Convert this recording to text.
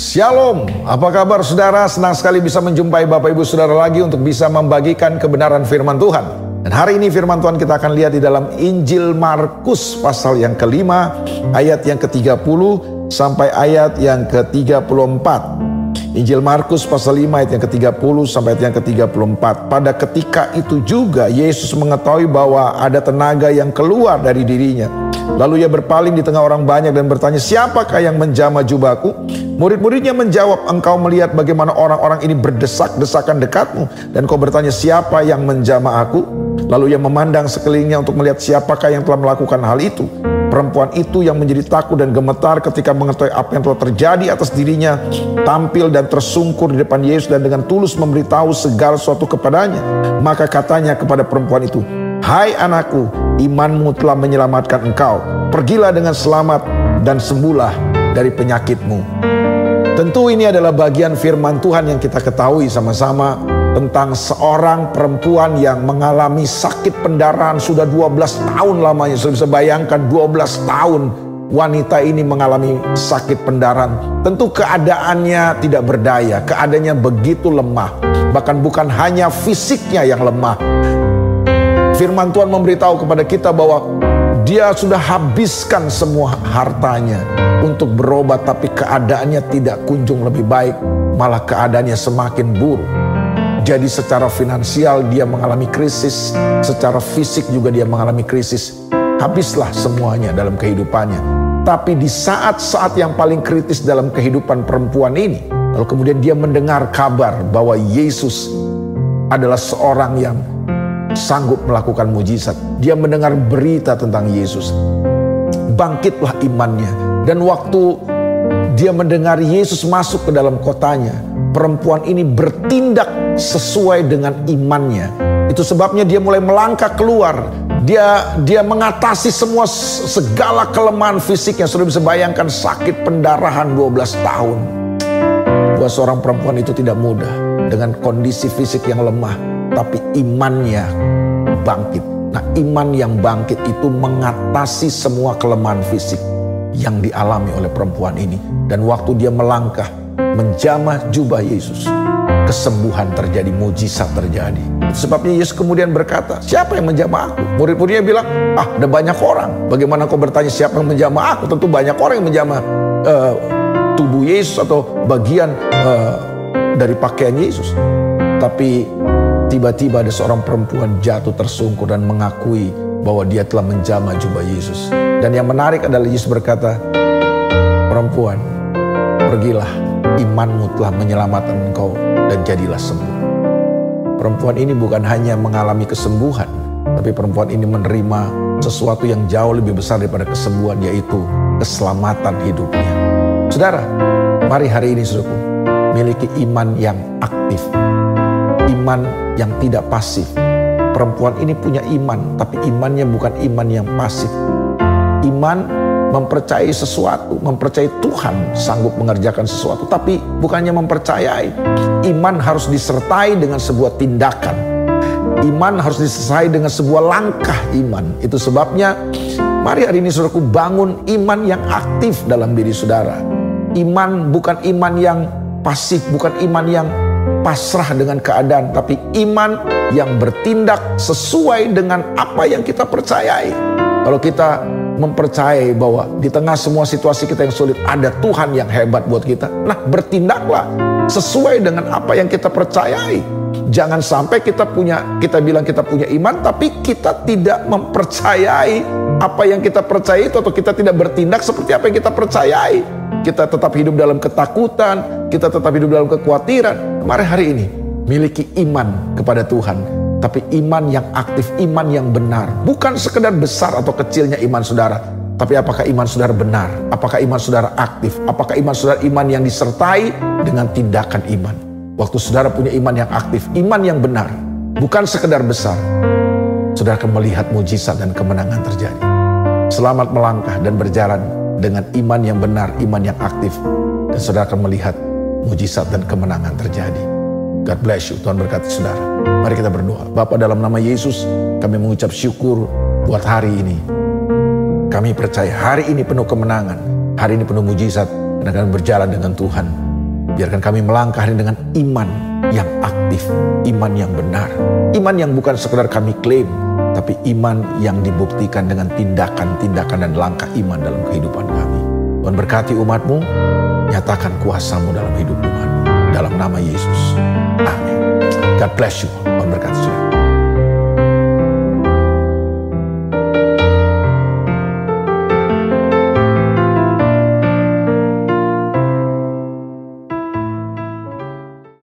Shalom, apa kabar saudara? Senang sekali bisa menjumpai Bapak Ibu Saudara lagi untuk bisa membagikan kebenaran firman Tuhan. Dan hari ini firman Tuhan kita akan lihat di dalam Injil Markus pasal yang kelima, ayat yang ke-30 sampai ayat yang ke-34. Injil Markus pasal 5 ayat yang ke-30 sampai ayat yang ke-34. Pada ketika itu juga Yesus mengetahui bahwa ada tenaga yang keluar dari dirinya. Lalu ia berpaling di tengah orang banyak dan bertanya, siapakah yang menjamah jubahku? Murid-muridnya menjawab, engkau melihat bagaimana orang-orang ini berdesak-desakan dekatmu, dan kau bertanya, siapa yang menjamah aku? Lalu ia memandang sekelilingnya untuk melihat siapakah yang telah melakukan hal itu. Perempuan itu yang menjadi takut dan gemetar ketika mengetahui apa yang telah terjadi atas dirinya, tampil dan tersungkur di depan Yesus dan dengan tulus memberitahu segala sesuatu kepadanya. Maka katanya kepada perempuan itu, hai anakku, imanmu telah menyelamatkan engkau. Pergilah dengan selamat dan sembuhlah dari penyakitmu. Tentu ini adalah bagian firman Tuhan yang kita ketahui sama-sama tentang seorang perempuan yang mengalami sakit pendarahan sudah 12 tahun lamanya. Sudah bisa bayangkan 12 tahun wanita ini mengalami sakit pendarahan. Tentu keadaannya tidak berdaya, keadaannya begitu lemah. Bahkan bukan hanya fisiknya yang lemah. Firman Tuhan memberitahu kepada kita bahwa dia sudah habiskan semua hartanya untuk berobat, tapi keadaannya tidak kunjung lebih baik, malah keadaannya semakin buruk. Jadi secara finansial dia mengalami krisis, secara fisik juga dia mengalami krisis. Habislah semuanya dalam kehidupannya. Tapi di saat-saat yang paling kritis dalam kehidupan perempuan ini, lalu kemudian dia mendengar kabar bahwa Yesus adalah seorang yang sanggup melakukan mujizat. Dia mendengar berita tentang Yesus. Bangkitlah imannya. Dan waktu dia mendengar Yesus masuk ke dalam kotanya, perempuan ini bertindak sesuai dengan imannya. Itu sebabnya dia mulai melangkah keluar. Dia mengatasi segala kelemahan fisiknya. Sudah bisa bayangkan sakit pendarahan 12 tahun. Buat seorang perempuan itu tidak mudah dengan kondisi fisik yang lemah, tapi imannya bangkit. Nah, iman yang bangkit itu mengatasi semua kelemahan fisik yang dialami oleh perempuan ini. Dan waktu dia melangkah menjamah jubah Yesus, kesembuhan terjadi, mujizat terjadi. Itu sebabnya Yesus kemudian berkata, siapa yang menjamah aku? Murid-muridnya bilang, ada banyak orang. Bagaimana kau bertanya siapa yang menjamah aku? Tentu banyak orang yang menjamah tubuh Yesus atau bagian dari pakaian Yesus. Tapi tiba-tiba ada seorang perempuan jatuh tersungkur dan mengakui bahwa dia telah menjamah jubah Yesus. Dan yang menarik adalah Yesus berkata, perempuan, pergilah, imanmu telah menyelamatkan engkau dan jadilah sembuh. Perempuan ini bukan hanya mengalami kesembuhan, tapi perempuan ini menerima sesuatu yang jauh lebih besar daripada kesembuhan, yaitu keselamatan hidupnya. Saudara, mari hari ini saudaraku, miliki iman yang aktif, iman yang tidak pasif. Perempuan ini punya iman, tapi imannya bukan iman yang pasif. Iman mempercayai sesuatu, mempercayai Tuhan sanggup mengerjakan sesuatu, tapi bukannya mempercayai. Iman harus disertai dengan sebuah tindakan. Iman harus disertai dengan sebuah langkah iman. Itu sebabnya mari hari ini saudaraku bangun iman yang aktif dalam diri saudara. Iman bukan iman yang pasif, bukan iman yang pasrah dengan keadaan, tapi iman yang bertindak sesuai dengan apa yang kita percayai. Kalau kita mempercayai bahwa di tengah semua situasi kita yang sulit ada Tuhan yang hebat buat kita, nah bertindaklah sesuai dengan apa yang kita percayai. Jangan sampai kita bilang kita punya iman, tapi kita tidak mempercayai apa yang kita percayai itu, atau kita tidak bertindak seperti apa yang kita percayai. Kita tetap hidup dalam ketakutan, kita tetap hidup dalam kekhawatiran. Mari hari ini miliki iman kepada Tuhan, tapi iman yang aktif, iman yang benar. Bukan sekedar besar atau kecilnya iman saudara, tapi apakah iman saudara benar? Apakah iman saudara aktif? Apakah iman saudara iman yang disertai dengan tindakan iman? Waktu saudara punya iman yang aktif, iman yang benar, bukan sekedar besar, saudara akan melihat mujizat dan kemenangan terjadi. Selamat melangkah dan berjalan dengan iman yang benar, iman yang aktif, dan saudara akan melihat mujizat dan kemenangan terjadi. God bless you. Tuhan berkati saudara. Mari kita berdoa. Bapa, dalam nama Yesus kami mengucap syukur buat hari ini. Kami percaya hari ini penuh kemenangan, hari ini penuh mujizat, dan akan berjalan dengan Tuhan Biarkan kami melangkah dengan iman yang aktif, iman yang benar, iman yang bukan sekedar kami klaim, tapi iman yang dibuktikan dengan tindakan-tindakan dan langkah iman dalam kehidupan kami. Tuhan berkati umat-Mu, nyatakan kuasa-Mu dalam hidup umat-Mu. Dalam nama Yesus. Amin. God bless you. Tuhan berkati.